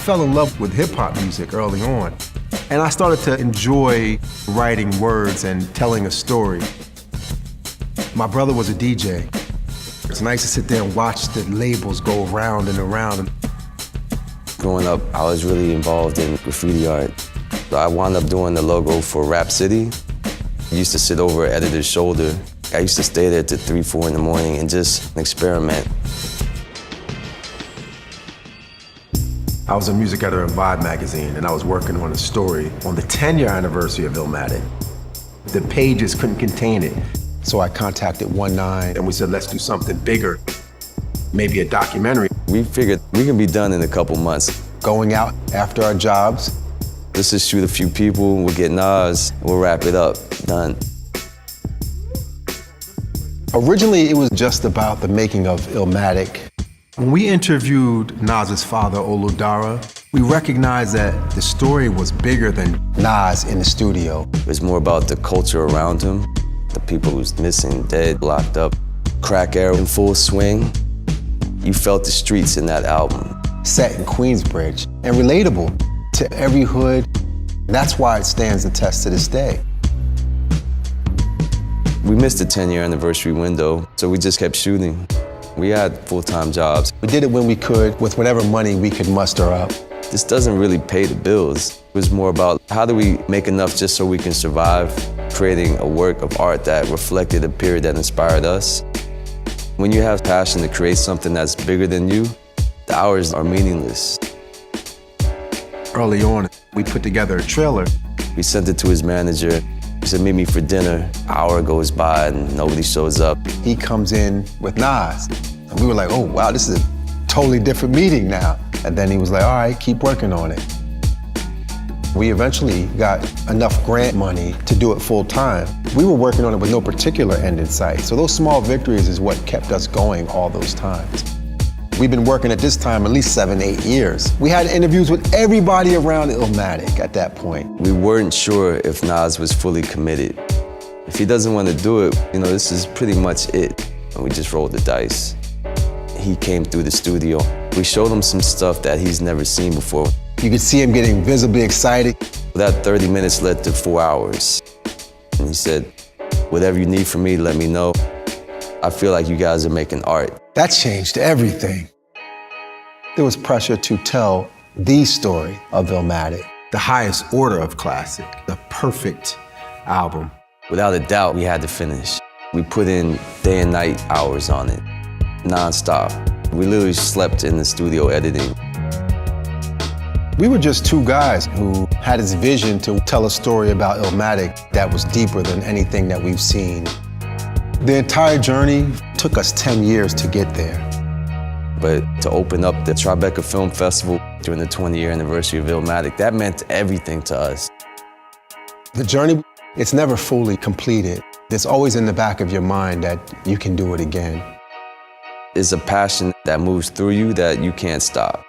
fell in love with hip-hop music early on, and I started to enjoy writing words and telling a story. My brother was a DJ. It's nice to sit there and watch the labels go around and around. Growing up, I was really involved in graffiti art. I wound up doing the logo for Rap City. I used to sit over at editor's shoulder. I used to stay there till 3, 4 in the morning and just experiment. I was a music editor in Vibe magazine, and I was working on a story on the 10-year anniversary of Illmatic. The pages couldn't contain it, so I contacted 19 and we said, let's do something bigger, maybe a documentary. We figured we can be done in a couple months. Going out after our jobs. Let's just shoot a few people, we'll get Nas, we'll wrap it up, done. Originally, it was just about the making of Illmatic. When we interviewed Nas's father, Oludara, we recognized that the story was bigger than Nas in the studio. It was more about the culture around him, the people who's missing, dead, locked up, crack era in full swing. You felt the streets in that album. Set in Queensbridge and relatable to every hood. That's why it stands the test to this day. We missed the 10-year anniversary window, so we just kept shooting. We had full-time jobs. We did it when we could, with whatever money we could muster up. This doesn't really pay the bills. It was more about how do we make enough just so we can survive, creating a work of art that reflected a period that inspired us. When you have passion to create something that's bigger than you, the hours are meaningless. Early on, we put together a trailer. We sent it to his manager. He said, meet me for dinner. An hour goes by and nobody shows up. He comes in with Nas. And we were like, oh, wow, this is a totally different meeting now. And then he was like, all right, keep working on it. We eventually got enough grant money to do it full time. We were working on it with no particular end in sight. So those small victories is what kept us going all those times. We've been working at this time at least 7, 8 years. We had interviews with everybody around Illmatic at that point. We weren't sure if Nas was fully committed. If he doesn't want to do it, this is pretty much it. And we just rolled the dice. He came through the studio. We showed him some stuff that he's never seen before. You could see him getting visibly excited. That 30 minutes led to 4 hours. And he said, whatever you need from me, let me know. I feel like you guys are making art. That changed everything. There was pressure to tell the story of Illmatic, the highest order of classic, the perfect album. Without a doubt, we had to finish. We put in day and night hours on it, nonstop. We literally slept in the studio editing. We were just two guys who had this vision to tell a story about Illmatic that was deeper than anything that we've seen. The entire journey took us 10 years to get there. But to open up the Tribeca Film Festival during the 20-year anniversary of Illmatic, that meant everything to us. The journey, it's never fully completed. It's always in the back of your mind that you can do it again. It's a passion that moves through you that you can't stop.